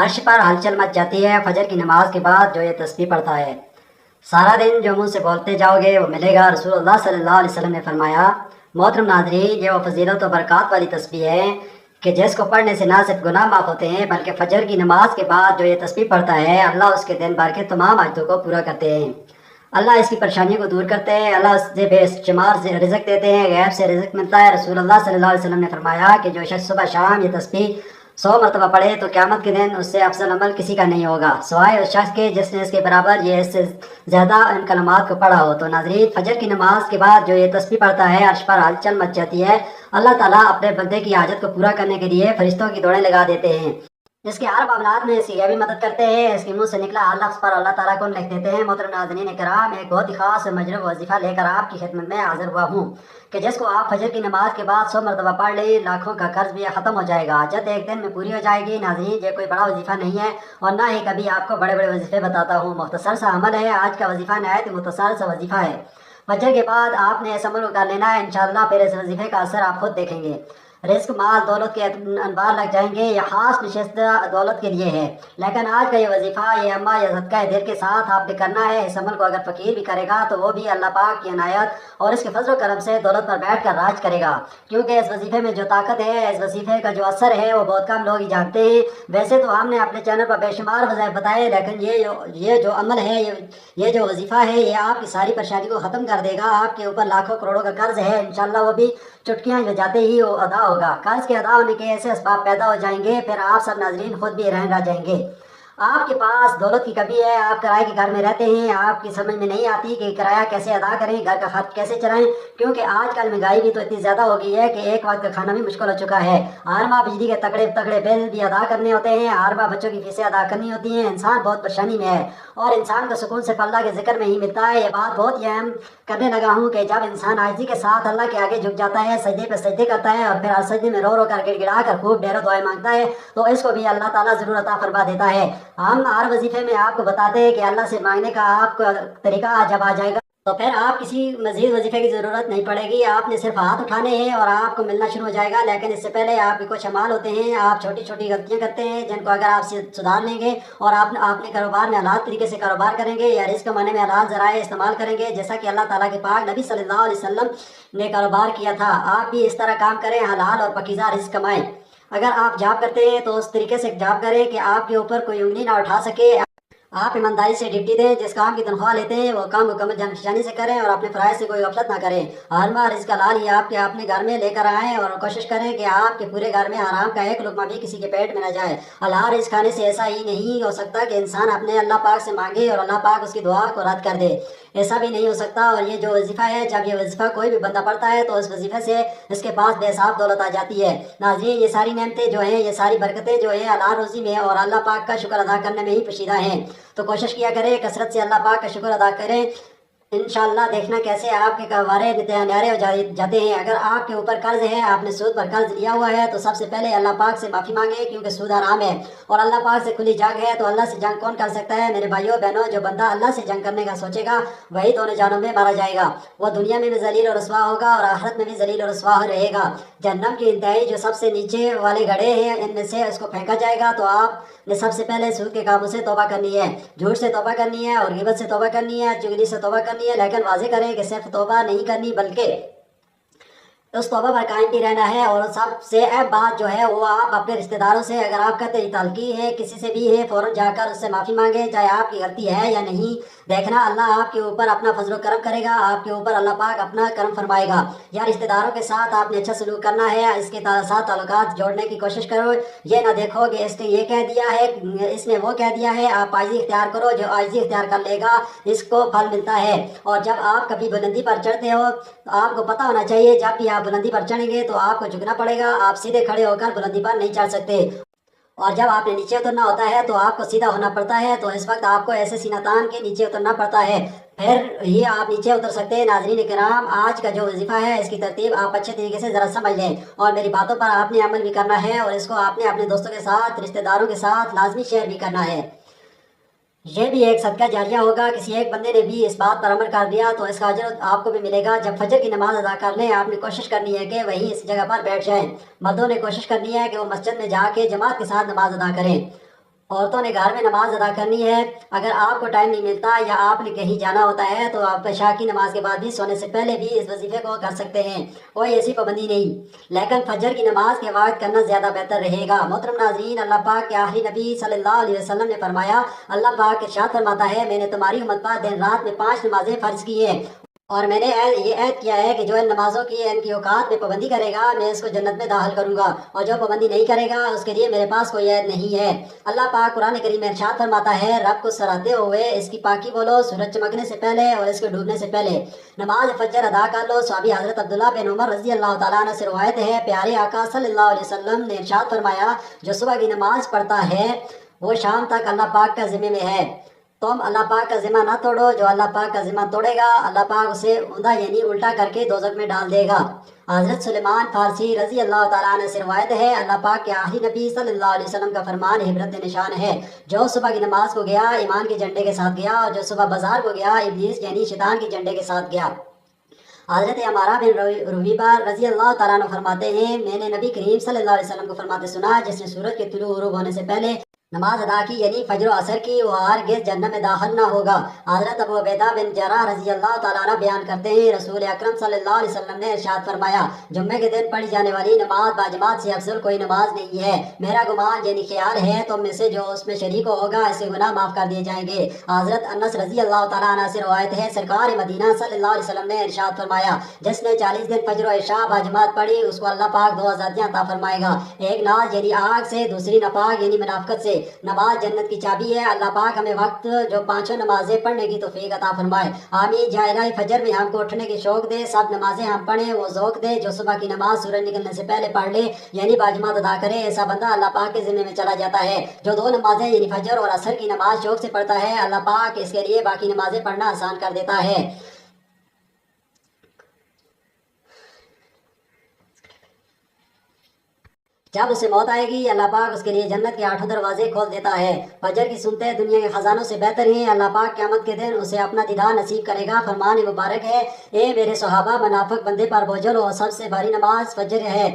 عرش پر ہلچل مچ جاتی ہے فجر کی نماز کے بعد جو یہ تسبیح پڑھتا ہے، سارا دن جو منہ سے بولتے جاؤ گے وہ ملے گا۔ رسول اللہ صلی اللہ علیہ وسلم نے فرمایا، محترم ناظرین، یہ وہ فضیلت و برکات والی تسبیح ہے کہ جس کو پڑھنے سے نہ صرف گناہ معاف ہوتے ہیں بلکہ فجر کی نماز کے بعد جو یہ تسبیح پڑھتا ہے اللہ اس کے دن بھر کے تمام حاجتوں کو پورا کرتے ہیں، اللہ اس کی پریشانیوں کو دور کرتے ہیں، اللہ اس سے بے شمار سے رزق دیتے ہیں، غیب سے رزق ملتا ہے۔ رسول اللہ صلی اللہ علیہ وسلم نے فرمایا کہ جو شخص صبح شام یہ تسبیح 100 مرتبہ پڑھے تو قیامت کے دن اس سے افضل عمل کسی کا نہیں ہوگا سوائے اس شخص کے جس نے اس کے برابر یہ اس سے زیادہ ان کلمات کو پڑھا ہو۔ تو ناظرین، فجر کی نماز کے بعد جو یہ تسبیح پڑھتا ہے عرش پر ہلچل مچ جاتی ہے۔ اللہ تعالیٰ اپنے بندے کی حاجت کو پورا کرنے کے لیے فرشتوں کی دوڑیں لگا دیتے ہیں، اس کے ہر معاملات میں اس کی غیبی مدد کرتے ہیں، اس کے منہ سے نکلا ہر لفظ پر اللہ تعالیٰ کو لکھ دیتے ہیں۔ محترم ناظرین کرام، ایک بہت ہی خاص اور مجروح وظیفہ لے کر آپ کی خدمت میں حاضر ہوا ہوں کہ جس کو آپ فجر کی نماز کے بعد 100 مرتبہ پڑھ لیں، لاکھوں کا قرض بھی ختم ہو جائے گا، حاجت ایک دن میں پوری ہو جائے گی۔ ناظرین، یہ کوئی بڑا وظیفہ نہیں ہے اور نہ ہی کبھی آپ کو بڑے بڑے وظیفے بتاتا ہوں، مختصر سا عمل ہے۔ آج کا وظیفہ نہایت مختصر سا وظیفہ ہے۔ فجر کے بعد آپ نے اس عمل کو کر لینا ہے، انشاءاللہ پھر اس وظیفے کا اثر آپ خود دیکھیں گے۔ رزق، مال، دولت کے انبار لگ جائیں گے، یہ خاص نشست دولت کے لیے ہے، لیکن آج کا یہ وظیفہ، یہ عمہ، یہ صدقہ دل کے ساتھ آپ نے کرنا ہے۔ اس عمل کو اگر فقیر بھی کرے گا تو وہ بھی اللہ پاک کی عنایت اور اس کے فضل و کرم سے دولت پر بیٹھ کر راج کرے گا، کیونکہ اس وظیفے میں جو طاقت ہے، اس وظیفے کا جو اثر ہے وہ بہت کم لوگ ہی جانتے ہیں۔ ویسے تو ہم نے اپنے چینل پر بے شمار وظائف بتائے، لیکن یہ جو عمل ہے، یہ جو وظیفہ ہے، یہ آپ کی ساری پریشانی کو ختم کر دے گا۔ آپ کے اوپر لاکھوں کروڑوں کا قرض ہے، انشاءاللہ وہ بھی چٹکیاں بجاتے ہی وہ ادا ہوگا۔ قرض کے ادا ہونے کے ایسے اسباب پیدا ہو جائیں گے، پھر آپ سب ناظرین خود بھی رہ جائیں گے۔ آپ کے پاس دولت کی کمی ہے، آپ کرائے کے گھر میں رہتے ہیں، آپ کی سمجھ میں نہیں آتی کہ کرایہ کیسے ادا کریں، گھر کا خرچ کیسے چلائیں، کیونکہ آج کل مہنگائی بھی تو اتنی زیادہ ہو گئی ہے کہ ایک وقت کا کھانا بھی مشکل ہو چکا ہے۔ ہر ماہ بجلی کے تگڑے بل بھی ادا کرنے ہوتے ہیں، ہر ماہ بچوں کی فیسیں ادا کرنی ہوتی ہیں، انسان بہت پریشانی میں ہے اور انسان کا سکون صرف اللہ کے ذکر میں ہی ملتا ہے۔ یہ بات بہت ہی اہم کرنے لگا ہوں کہ جب انسان عاجزی کے ساتھ اللہ کے آگے جھک جاتا ہے، سجدے پہ سجدے کرتا ہے اور پھر ہر سجدے میں رو رو کر گڑ گڑا کر خوب ڈھیروں دعائیں مانگتا ہے تو اس کو بھی اللہ تعالیٰ ضرور عطا فرما دیتا ہے۔ ہم ہر وظیفے میں آپ کو بتاتے ہیں کہ اللہ سے مانگنے کا آپ کو طریقہ جب آ جائے گا تو پھر آپ کسی مزید وظیفے کی ضرورت نہیں پڑے گی، آپ نے صرف ہاتھ اٹھانے ہیں اور آپ کو ملنا شروع ہو جائے گا۔ لیکن اس سے پہلے آپ کے کچھ اعمال ہوتے ہیں، آپ چھوٹی چھوٹی غلطیاں کرتے ہیں جن کو اگر آپ سدھار لیں گے اور آپ اپنے کاروبار میں حلال طریقے سے کاروبار کریں گے یا رزق کمانے میں حلال ذرائع استعمال کریں گے، جیسا کہ اللہ تعالیٰ کے پاک نبی صلی اللہ علیہ وسلم نے کاروبار کیا تھا، آپ بھی اس طرح کام کریں، حلال اور پاکیزہ رزق کمائیں۔ اگر آپ جاب کرتے ہیں تو اس طریقے سے جاب کریں کہ آپ کے اوپر کوئی انگلی نہ اٹھا سکے، آپ ایمانداری سے ڈیوٹی دیں، جس کام کی تنخواہ لیتے ہیں وہ کام مکمل جانشانی سے کریں اور اپنے فرائض سے کوئی غفلت نہ کریں۔ ہر ماہ رزق حلال ہی آپ کے اپنے گھر میں لے کر آئیں اور کوشش کریں کہ آپ کے پورے گھر میں حرام کا ایک لقمہ بھی کسی کے پیٹ میں نہ جائے۔ حلال رزق کھانے سے ایسا ہی نہیں ہو سکتا کہ انسان اپنے اللہ پاک سے مانگے اور اللہ پاک اس کی دعا کو رد کر دے، ایسا بھی نہیں ہو سکتا۔ اور یہ جو وظیفہ ہے، جب یہ وظیفہ کوئی بھی بندہ پڑھتا ہے تو اس وظیفے سے اس کے پاس بے حساب دولت آ جاتی ہے۔ ناظرین، یہ ساری نعمتیں جو ہیں، یہ ساری برکتیں جو ہیں حلال روزی میں اور اللہ پاک کا شکر ادا کرنے میں ہی پوشیدہ ہیں، تو کوشش کیا کریں کثرت سے اللہ پاک کا شکر ادا کریں۔ انشاءاللہ دیکھنا کیسے آپ کے کاروبارے نیارے ہو جاتے ہیں۔ اگر آپ کے اوپر قرض ہے، آپ نے سود پر قرض لیا ہوا ہے، تو سب سے پہلے اللہ پاک سے معافی مانگیں، کیونکہ سود حرام ہے اور اللہ پاک سے کھلی جنگ ہے۔ تو اللہ سے جنگ کون کر سکتا ہے؟ میرے بھائیوں بہنوں، جو بندہ اللہ سے جنگ کرنے کا سوچے گا وہی دونوں جانوں میں مارا جائے گا، وہ دنیا میں بھی ذلیل اور رسوا ہوگا اور آخرت میں بھی ذلیل اور رسوا رہے گا۔ جہنم کی انتہائی جو سب سے نیچے والے گڑھے ہیں، ان میں سے اس کو پھینکا جائے گا۔ تو آپ نے سب سے پہلے سود کے کاموں سے توبہ کرنی ہے، جھوٹ سے توبہ کرنی ہے اور غیبت سے توبہ کرنی ہے، چغلی سے توبہ کرنی ہے، لیکن واضح کریں کہ صرف توبہ نہیں کرنی بلکہ اس توبہ پر قائم بھی رہنا ہے۔ اور سب سے اہم بات جو ہے وہ آپ اپنے رشتہ داروں سے، اگر آپ کا تعلقی ہے کسی سے بھی ہے، فوراً جا کر اس سے معافی مانگیں، چاہے آپ کی غلطی ہے یا نہیں۔ دیکھنا اللہ آپ کے اوپر اپنا فضل و کرم کرے گا، آپ کے اوپر اللہ پاک اپنا کرم فرمائے گا۔ یا رشتہ داروں کے ساتھ آپ نے اچھا سلوک کرنا ہے، اس کے ساتھ تعلقات جوڑنے کی کوشش کرو، یہ نہ دیکھو کہ اس نے یہ کہہ دیا ہے، اس نے وہ کہہ دیا ہے۔ آپ عاجزی اختیار کرو، جو عاجزی اختیار کر لے گا اس کو پھل ملتا ہے۔ اور جب آپ کبھی بلندی پر چڑھتے ہو تو آپ کو پتہ ہونا چاہیے جب بھی آپ بلندی پر چڑھیں گے تو آپ کو جھکنا پڑے گا، آپ سیدھے کھڑے ہو کر بلندی پر نہیں چڑھ سکتے۔ اور جب آپ نے نیچے اترنا ہوتا ہے تو آپ کو سیدھا ہونا پڑتا ہے، تو اس وقت آپ کو ایسے سینہ تان کے نیچے اترنا پڑتا ہے، پھر ہی آپ نیچے اتر سکتے ہیں۔ ناظرین کرام، آج کا جو وظیفہ ہے اس کی ترتیب آپ اچھے طریقے سے ذرا سمجھ لیں اور میری باتوں پر آپ نے عمل بھی کرنا ہے اور اس کو آپ نے اپنے دوستوں کے ساتھ، رشتہ داروں کے ساتھ لازمی شیئر بھی کرنا ہے۔ یہ بھی ایک صدقہ جاریہ ہوگا، کسی ایک بندے نے بھی اس بات پر عمل کر دیا تو اس کا اجر آپ کو بھی ملے گا۔ جب فجر کی نماز ادا کر لیں، آپ نے کوشش کرنی ہے کہ وہیں اس جگہ پر بیٹھ جائیں۔ مردوں نے کوشش کرنی ہے کہ وہ مسجد میں جا کے جماعت کے ساتھ نماز ادا کریں۔ عورتوں نے گھر میں نماز ادا کرنی ہے۔ اگر آپ کو ٹائم نہیں ملتا یا آپ نے کہیں جانا ہوتا ہے تو آپ عشاء کی نماز کے بعد بھی سونے سے پہلے بھی اس وظیفے کو کر سکتے ہیں، کوئی ایسی پابندی نہیں، لیکن فجر کی نماز کے وقت کرنا زیادہ بہتر رہے گا۔ محترم ناظرین، اللہ پاک کے آخری نبی صلی اللہ علیہ وسلم نے فرمایا، اللہ پاک ارشاد فرماتا ہے، میں نے تمہاری امت پر دن رات میں 5 نمازیں فرض کی ہیں، اور میں نے یہ عہد کیا ہے کہ جو ان نمازوں کی ان کی اوقات میں پابندی کرے گا میں اس کو جنت میں داخل کروں گا، اور جو پابندی نہیں کرے گا اس کے لیے میرے پاس کوئی عہد نہیں ہے۔ اللہ پاک قرآن کریم میں ارشاد فرماتا ہے، رب کو سراہتے ہوئے اس کی پاکی بولو سورج چمکنے سے پہلے اور اس کے ڈوبنے سے پہلے، نماز فجر ادا کر لو۔ صحابی حضرت عبداللہ بن عمر رضی اللہ تعالیٰ عنہ سے روایت ہے، پیارے آقا صلی اللہ علیہ وسلم نے ارشاد فرمایا، جو صبح کی نماز پڑھتا ہے وہ شام تک اللہ پاک کا ذمہ میں ہے، تم اللہ پاک کا ذمہ نہ توڑو، جو اللہ پاک کا ذمہ توڑے گا اللہ پاک اسے اوندا یعنی الٹا کر کے دوزخ میں ڈال دے گا۔ حضرت سلیمان فارسی رضی اللہ تعالیٰ عنہ سے روایت ہے، اللہ پاک کے آخری نبی صلی اللہ علیہ وسلم کا فرمان عبرت نشان ہے، جو صبح کی نماز کو گیا ایمان کے جھنڈے کے ساتھ گیا، اور جو صبح بازار کو گیا ابلیس یعنی شیطان کے جھنڈے کے ساتھ گیا۔ حضرت عمارہ بن رویبہ رضی اللہ تعالیٰ عنہ فرماتے ہیں، میں نے نبی کریم صلی اللہ علیہ وسلم کو فرماتے سنا، جس نے سورج کے طلوع غروب ہونے سے پہلے نماز ادا کی یعنی فجر و عصر کی، وہ ہرگز جنت میں داخل نہ ہوگا۔ حضرت ابو عبیدہ بن جراح رضی اللہ تعالیٰ عنہ بیان کرتے ہیں، رسول اکرم صلی اللہ علیہ وسلم نے ارشاد فرمایا، جمعے کے دن پڑھی جانے والی نماز باجماعت سے افضل کوئی نماز نہیں ہے، میرا گمان یعنی خیال ہے تم میں سے جو اس میں شریک ہوگا اسے گناہ معاف کر دیے جائیں گے۔ حضرت انس رضی اللہ تعالیٰ عنہ سے روایت ہے، سرکار مدینہ صلی اللہ علیہ وسلم نے ارشاد فرمایا، جس نے 40 دن فجر و عشاء باجماعت پڑھی اس کو اللہ پاک 2 آزادیاں عطا فرمائے گا، ایک ناز یعنی آگ سے، دوسری نفاق یعنی منافقت سے۔ نماز جنت کی چابی ہے، اللہ پاک ہمیں وقت جو 5 نمازیں پڑھنے کی توفیق عطا فرمائے، آمین۔ جا الہی فجر میں ہم کو اٹھنے کی شوق دے، سب نمازیں ہم پڑھیں وہ ذوق دے، جو صبح کی نماز سورج نکلنے سے پہلے پڑھ لے یعنی باجماعت ادا کرے، ایسا بندہ اللہ پاک کے ذمہ میں چلا جاتا ہے۔ جو 2 نمازیں یعنی فجر اور عصر کی نماز شوق سے پڑھتا ہے، اللہ پاک اس کے لیے باقی نمازیں پڑھنا آسان کر دیتا ہے۔ جب اسے موت آئے گی اللہ پاک اس کے لیے جنت کے 8 دروازے کھول دیتا ہے۔ فجر کی سنتیں دنیا کے خزانوں سے بہتر ہیں، اللہ پاک قیامت کے دن اسے اپنا دیدار نصیب کرے گا۔ فرمان مبارک ہے، اے میرے صحابہ، منافق بندے پر بوجھل ہو، سب سے بھاری نماز فجر ہے۔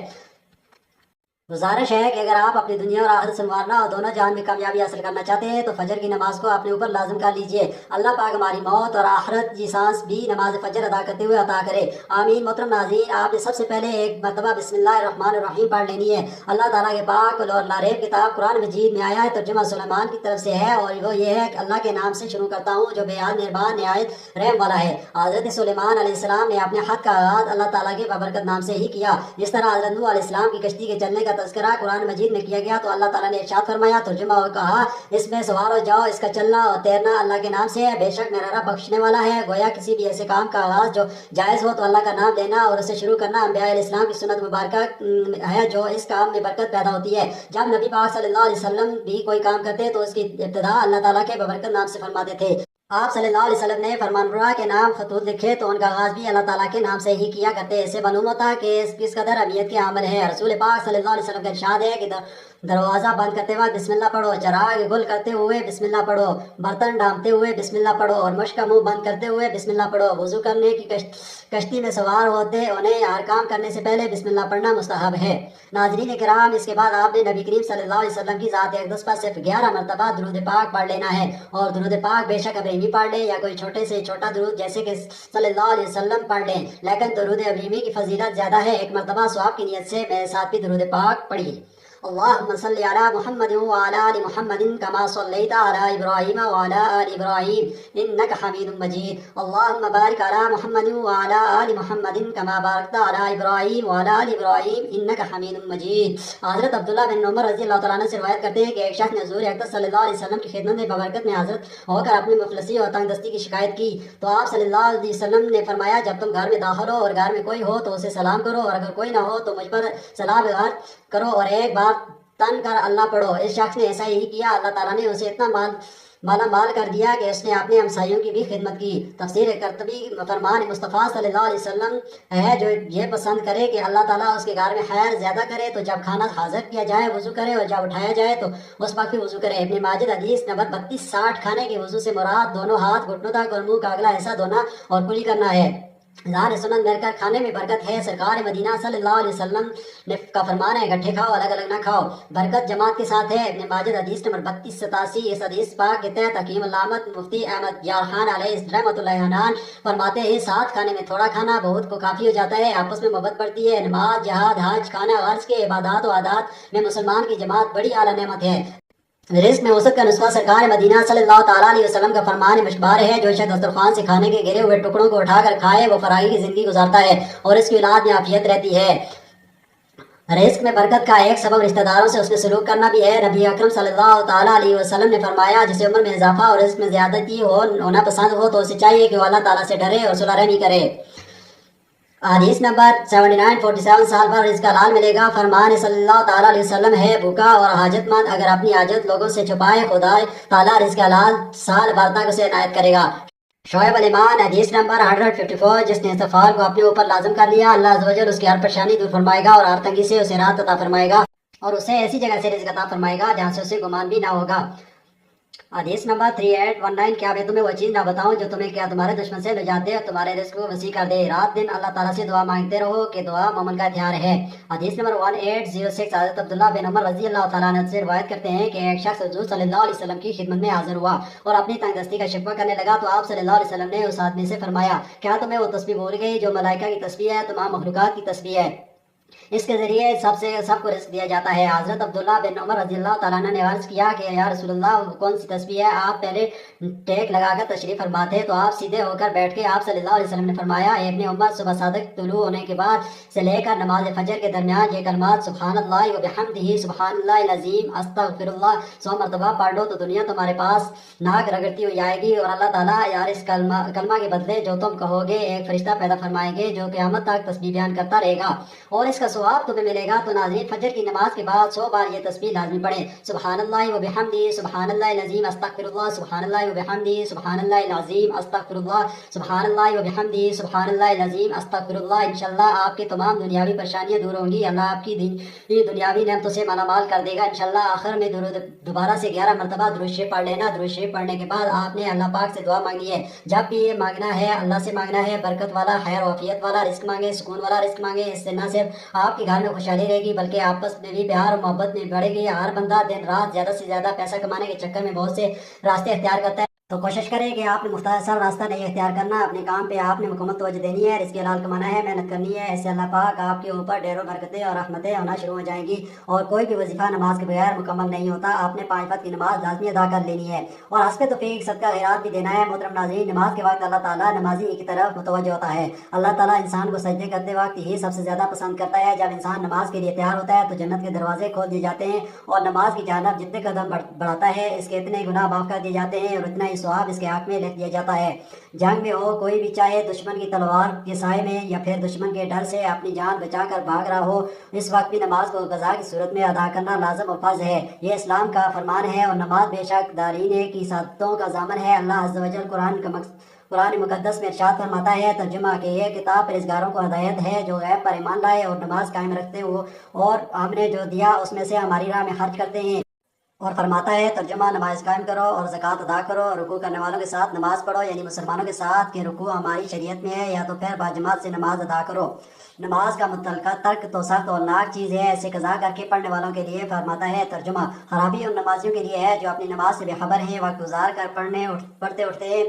گزارش ہے کہ اگر آپ اپنی دنیا اور آخرت سنوارنا اور دونوں جہان میں کامیابی حاصل کرنا چاہتے ہیں تو فجر کی نماز کو اپنے اوپر لازم کر لیجئے۔ اللہ پاک ہماری موت اور آخرت کی سانس بھی نماز فجر ادا کرتے ہوئے عطا کرے، آمین۔ محترم ناظرین، آپ نے سب سے پہلے ایک مرتبہ بسم اللہ الرحمن الرحیم پڑھ لینی ہے۔ اللہ تعالیٰ کے پاک اور لاریب کتاب قرآن مجید میں آیا ہے، ترجمہ سلیمان کی طرف سے ہے، اور وہ یہ ہے کہ اللہ کے نام سے شروع کرتا ہوں جو بے حد مہربان نہایت رحم والا ہے۔ حضرت سلیمان علیہ السلام نے اپنے خط کا آغاز اللہ تعالیٰ کے بابرکت نام سے ہی کیا، جس طرح حضرت نوح علیہ السلام کی کشتی کے چلنے کا تذکرہ قرآن مجید میں کیا گیا تو اللہ تعالیٰ نے ارشاد فرمایا، ترجمہ اور کہا، اس میں سوار ہو جاؤ، اس کا چلنا اور تیرنا اللہ کے نام سے ہے، بے شک میرا رب بخشنے والا ہے۔ گویا کسی بھی ایسے کام کا آغاز جو جائز ہو تو اللہ کا نام لینا اور اسے شروع کرنا انبیاء علیہ السلام کی سنت مبارکہ ہے، جو اس کام میں برکت پیدا ہوتی ہے۔ جب نبی پاک صلی اللہ علیہ وسلم بھی کوئی کام کرتے تو اس کی ابتدا اللہ تعالیٰ کے بابرکت نام سے فرماتے تھے۔ آپ صلی اللہ علیہ وسلم نے فرمان برا کے نام خطوط لکھے تو ان کا آغاز بھی اللہ تعالیٰ کے نام سے ہی کیا کرتے، اسے معلوم ہوتا کہ اس کس قدر اہمیت کے عمل ہے۔ رسول پاک صلی اللہ علیہ وسلم کا ارشاد ہے کہ دروازہ بند کرتے وقت بسم اللہ پڑھو، چراغ گل کرتے ہوئے بسم اللہ پڑھو، برتن ڈھانپتے ہوئے بسم اللہ پڑھو، اور مشک کا منہ بند کرتے ہوئے بسم اللہ پڑھو۔ وضو کرنے کی کشتی میں سوار ہوتے انہیں ہر کام کرنے سے پہلے بسم اللہ پڑھنا مستحب ہے۔ ناظرین کرام، اس کے بعد آپ نے نبی کریم صلی اللہ علیہ وسلم کی ذات اقدس پر صرف 11 مرتبہ درود پاک پڑھ لینا ہے، اور درود پاک بے شک ابراہیمی پڑھ لیں یا کوئی چھوٹے سے چھوٹا درود جیسے کہ صلی اللہ علیہ وسلم پڑھ لیں، لیکن درود ابراہیمی کی فضیلت زیادہ ہے۔ ایک مرتبہ ثواب کی نیت سے میرے ساتھ بھی درود پاک پڑھیے۔ اللهم صل على محمد وعلى آل محمد كما صليت على إبراهيم وعلى آل إبراهيم إنك حميد مجيد اللهم بارك على محمد وعلى آل محمد كما باركت على إبراهيم وعلى آل إبراهيم إنك حميد مجيد۔ حضرت عبداللہ بن عمر رضی اللہ تعالیٰ عنہ سے روایت کرتے ہیں کہ ایک شخص نے حضور اقدس صلی اللہ علیہ وسلم کی خدمت میں ببرکت میں حاضر ہو کر اپنی مفلسی اور تنگ دستی کی شکایت کی تو آپ صلی اللہ علیہ وسلم نے فرمایا، جب تم گھر میں داخل ہو اور گھر میں کوئی ہو تو اسے سلام کرو، اور اگر کوئی نہ ہو تو مجھ پر سلام کرو اور ایک بار تن کر اللہ پڑھو۔ اس شخص نے ایسا ہی کیا، اللہ تعالیٰ نے اسے اتنا مالا مال کر دیا کہ اس نے اپنے ہمسائیوں کی بھی خدمت کی۔ تفسیر قرطبی فرمان مصطفیٰ صلی اللہ علیہ وسلم ہے، جو یہ پسند کرے کہ اللہ تعالیٰ اس کے گھر میں خیر زیادہ کرے تو جب کھانا حاضر کیا جائے وضو کرے، اور جب اٹھایا جائے تو اس وقت بھی وضو کرے۔ ابن ماجد حدیث نمبر 3260۔ کھانے کے وضو سے مراد دونوں ہاتھ گھٹنوں تک اور منہ کا اگلا حصہ دھونا اور کلی کرنا ہے۔ ظاہر سنن مل کر کھانے میں برکت ہے۔ سرکار مدینہ صلی اللہ علیہ وسلم نے کا فرمان ہے اکٹھے کھاؤ الگ الگ نہ کھاؤ، برکت جماعت کے ساتھ ہے۔ ابن ماجد حدیث نمبر 3287۔ اس حدیث پاک کے تحت حکیم علامت مفتی احمد یار خان علیہ رحمۃ اللہ عنان فرماتے ہیں ساتھ کھانے میں تھوڑا کھانا بہت کو کافی ہو جاتا ہے، آپس میں محبت بڑھتی ہے۔ نماز، جہاد، حج، کھانا غرض کے عبادات و عادات میں مسلمان کی جماعت بڑی اعلیٰ نعمت ہے۔ رزق میں وسعت کا نسخہ سرکار مدینہ صلی اللہ تعالیٰ علیہ وسلم کا فرمان مشبار ہے، جو شخص دسترخوان سے کھانے کے گرے ہوئے ٹکڑوں کو اٹھا کر کھائے وہ فراغی کی زندگی گزارتا ہے اور اس کی اولاد میں عافیت رہتی ہے۔ رزق میں برکت کا ایک سبب رشتہ داروں سے اس نے سلوک کرنا بھی ہے۔ نبی اکرم صلی اللہ تعالیٰ علیہ وسلم نے فرمایا جسے عمر میں اضافہ اور رزق میں زیادتی ہونا پسند ہو تو اسے چاہیے کہ وہ اللہ تعالیٰ سے ڈرے اور صلح رحمی کرے۔ حدیث نمبر 7947۔ سال بھر رزق حلال ملے گا۔ فرمان صلی اللہ تعالیٰ علیہ وسلم ہے بھوکا اور حاجت مند اگر اپنی حاجت لوگوں سے چھپائے خدا تعالیٰ رزق حلال سال بھر تک اسے عنایت کرے گا۔ شعیب الایمان حدیث نمبر 154۔ جس نے استغفار کو اپنے اوپر لازم کر لیا اللہ عز و جل اس کی ہر پریشانی دور فرمائے گا اور ہر تنگی سے اسے راحت عطا فرمائے گا اور اسے ایسی جگہ سے رزق عطا فرمائے گا جہاں سے اسے گمان بھی نہ ہوگا۔ حدیث نمبر 3819۔ کیا میں تمہیں وہ چیز نہ بتاؤں جو تمہیں کیا تمہارے دشمن سے بچا دے اور تمہارے رزق کو وسیع کر دے۔ رات دن اللہ تعالیٰ سے دعا مانگتے رہو کہ دعا مومن کا ہتھیار ہے۔ حدیث نمبر 1806۔ حضرت عبداللہ بن عمر رضی اللہ تعالیٰ عنہ سے روایت کرتے ہیں کہ ایک شخص حضور صلی اللہ علیہ وسلم کی خدمت میں حاضر ہوا اور اپنی تنگ دستی کا شکوہ کرنے لگا تو آپ صلی اللہ علیہ وسلم نے اس آدمی سے فرمایا کیا تمہیں وہ تسبیح بھول گئی جو ملائکہ کی تسبیح ہے، تمام مخلوقات کی تسبیح ہے، اس کے ذریعے سب کو رزق دیا جاتا ہے۔ حضرت عبداللہ بن عمر رضی اللہ تعالیٰ عنہ نے عرض کیا کہ یا رسول اللہ کون سی تسبیح ہے؟ آپ پہلے ٹیک لگا کر تشریف فرما تھے تو آپ سیدھے ہو کر بیٹھ کے آپ صلی اللہ علیہ وسلم نے فرمایا اے ابن عمر صبح صادق طلوع ہونے کے بعد سے لے کر نماز فجر کے درمیان یہ کلمات سبحان اللہ و بحمدہ سبحان اللہ العظیم استغفر اللہ 100 مرتبہ پڑھ لو تو دنیا تمہارے پاس ناک رگڑتی ہوئی آئے گی اور اللہ تعالیٰ یار اس کلمہ کے بدلے جو تم کہو گے ایک فرشتہ پیدا فرمائیں گے جو قیامت تک تسبیح بیان کرتا رہے گا اور اس کا ثواب تمہیں ملے گا۔ تو ناظرین فجر کی نماز کے بعد 100 بار یہ تسبیح لازمی پڑھیں سبحان اللہ و بحمدہ سبحان اللہ العظیم استغفر اللہ سبحان اللہ و بحمدہ سبحان اللہ العظیم استغفر اللہ سبحان اللہ و بحمدہ سبحان اللہ العظیم استغفر اللہ۔ انشاءاللہ آپ کی تمام دنیاوی پریشانیاں دور ہوں گی، اللہ آپ کی دنیاوی نعمتوں سے مالا مال کر دے گا انشاءاللہ۔ آخر میں دوبارہ سے 11 مرتبہ درود شریف پڑھ لینا۔ درود شریف پڑھنے کے بعد آپ نے اللہ پاک سے دعا مانگنی ہے۔ جب بھی یہ مانگنا ہے اللہ سے مانگنا ہے برکت والا خیر و عافیت والا رزق مانگے، سکون والا رزق مانگے۔ اس سے نہ صرف آپ کے گھر میں خوشحالی رہے گی بلکہ آپس میں بھی پیار اور محبت میں بڑھے گی۔ ہر بندہ دن رات زیادہ سے زیادہ پیسہ کمانے کے چکر میں بہت سے راستے اختیار کرتا ہے، تو کوشش کریں کہ آپ نے مختصر راستہ نہیں اختیار کرنا، اپنے کام پہ آپ نے مکمل توجہ دینی ہے، رزق حلال کمانا ہے، محنت کرنی ہے۔ اس سے اللہ پاک آپ کے اوپر ڈھیروں برکتیں اور رحمتیں ہونا شروع ہو جائیں گی اور کوئی بھی وظیفہ نماز کے بغیر مکمل نہیں ہوتا۔ آپ نے 5 وقت کی نماز لازمی ادا کر لینی ہے اور حسب توفیق صدقہ خیرات بھی دینا ہے۔ محترم ناظرین نماز کے وقت اللہ تعالیٰ نمازی کی طرف متوجہ ہوتا ہے۔ اللہ تعالیٰ انسان کو سجدے کرتے وقت ہی سب سے زیادہ پسند کرتا ہے۔ جب انسان نماز کے لیے تیار ہوتا ہے تو جنت کے دروازے کھول دیے جاتے ہیں اور نماز کی جانب جتنے قدم بڑھاتا ہے اس کے اتنے گناہ معاف کر دیے جاتے ہیں اور اتنا ہی ثواب اس کے حق میں لکھ دیا جاتا ہے۔ جنگ میں ہو کوئی بھی چاہے دشمن کی تلوار کے سائے میں یا پھر دشمن کے ڈر سے اپنی جان بچا کر بھاگ رہا ہو، اس وقت بھی نماز کو قضا کی صورت میں ادا کرنا لازم و فرض ہے۔ یہ اسلام کا فرمان ہے اور نماز بے شک دارین کی سعادتوں کا ضامن ہے۔ اللہ عز و جل قرآن مقدس میں ارشاد فرماتا ہے ترجمہ کہ یہ کتاب پرہیزگاروں کو ہدایت ہے جو غیب پر ایمان لائے اور نماز قائم رکھتے ہو اور ہم نے جو دیا اس میں سے ہماری راہ میں خرچ کرتے ہیں۔ اور فرماتا ہے ترجمہ نماز قائم کرو اور زکوٰۃ ادا کرو اور رکوع کرنے والوں کے ساتھ نماز پڑھو، یعنی مسلمانوں کے ساتھ کہ رکوع ہماری شریعت میں ہے یا تو پھر باجماعت سے نماز ادا کرو۔ نماز کا متعلقہ ترک تو سخت اور ناک چیز ہے، اسے قضا کر کے پڑھنے والوں کے لیے فرماتا ہے ترجمہ خرابی ان نمازیوں کے لیے ہے جو اپنی نماز سے بے خبر ہیں، وقت گزار کر پڑھتے اٹھتے ہیں۔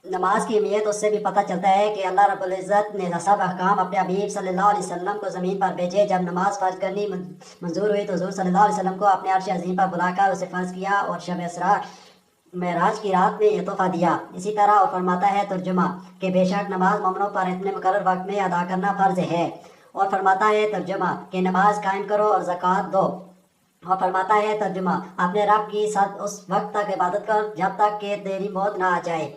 نماز کی اہمیت اس سے بھی پتہ چلتا ہے کہ اللہ رب العزت نے سب احکام اپنے حبیب صلی اللہ علیہ وسلم کو زمین پر بھیجے۔ جب نماز فرض کرنی منظور ہوئی تو حضور صلی اللہ علیہ وسلم کو اپنے عرش عظیم پر بلا کر اسے فرض کیا اور شب اسراء معراج کی رات میں یہ تحفہ دیا۔ اسی طرح اور فرماتا ہے ترجمہ کہ بے شک نماز مومنوں پر اتنے مقرر وقت میں ادا کرنا فرض ہے، اور فرماتا ہے ترجمہ کہ نماز قائم کرو اور زکوٰۃ دو، اور فرماتا ہے ترجمہ اپنے رب کی ساتھ اس وقت تک عبادت کر جب تک کہ تیری موت نہ آ جائے۔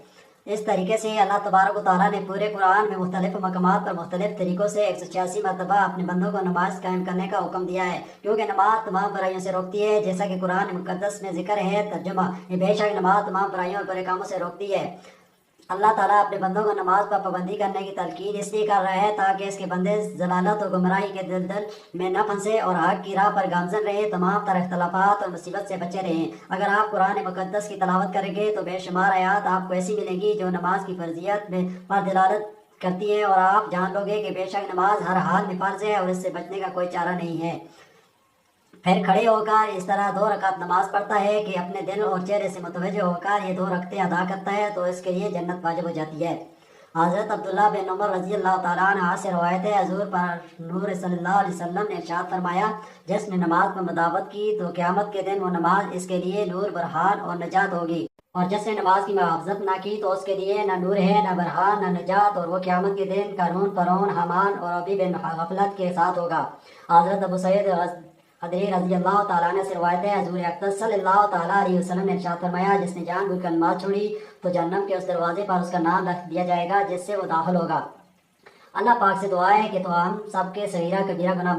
اس طریقے سے اللہ تبارک و تعالیٰ نے پورے قرآن میں مختلف مقامات پر مختلف طریقوں سے 186 مرتبہ اپنے بندوں کو نماز قائم کرنے کا حکم دیا ہے، کیونکہ نماز تمام برائیوں سے روکتی ہے، جیسا کہ قرآن مقدس میں ذکر ہے ترجمہ یہ بے شک نماز تمام برائیوں اور برے کاموں سے روکتی ہے۔ اللہ تعالیٰ اپنے بندوں کو نماز پر پابندی کرنے کی تلقین اس لیے کر رہا ہے تاکہ اس کے بندے ضلالت اور گمراہی کے دلدل میں نہ پھنسے اور حق کی راہ پر گامزن رہے، تمام طرح اختلافات اور مصیبت سے بچے رہیں۔ اگر آپ قرآن مقدس کی تلاوت کریں گے تو بے شمار آیات آپ کو ایسی ملیں گی جو نماز کی فرضیت پر دلالت کرتی ہے، اور آپ جان لو گے کہ بے شک نماز ہر حال میں فرض ہے اور اس سے بچنے کا کوئی چارہ نہیں ہے۔ پھر کھڑے ہو کر اس طرح 2 رکعت نماز پڑھتا ہے کہ اپنے دل اور چہرے سے متوجہ ہو کر یہ 2 رکعتیں ادا کرتا ہے تو اس کے لیے جنت واجب ہو جاتی ہے۔ حضرت عبداللہ بن عمر رضی اللہ تعالیٰ عنہ سے روایت ہے، حضور پر نور صلی اللہ علیہ وسلم نے ارشاد فرمایا، جس نے نماز پر مداوت کی تو قیامت کے دن وہ نماز اس کے لیے نور، برہان اور نجات ہوگی، اور جس نے نماز کی محافظت نہ کی تو اس کے لیے نہ نور ہے، نہ برہان، نہ نجات، اور وہ قیامت کے دن قارون، فرعون، حامان اور ابی بن غفلت کے ساتھ ہوگا۔ حضرت ابو سعید خدری رضی اللہ تعالیٰ عنہ سے روایت ہے، حضور اقدس صلی اللہ تعالیٰ علیہ وسلم نے ارشاد فرمایا، جس نے جان بوجھ کر نماز چھوڑی تو جہنم کے اس دروازے پر اس کا نام رکھ دیا جائے گا جس سے وہ داخل ہوگا۔ اللہ پاک سے دعا ہے کہ تو ہم سب کے صغیرہ کبیرہ گناہ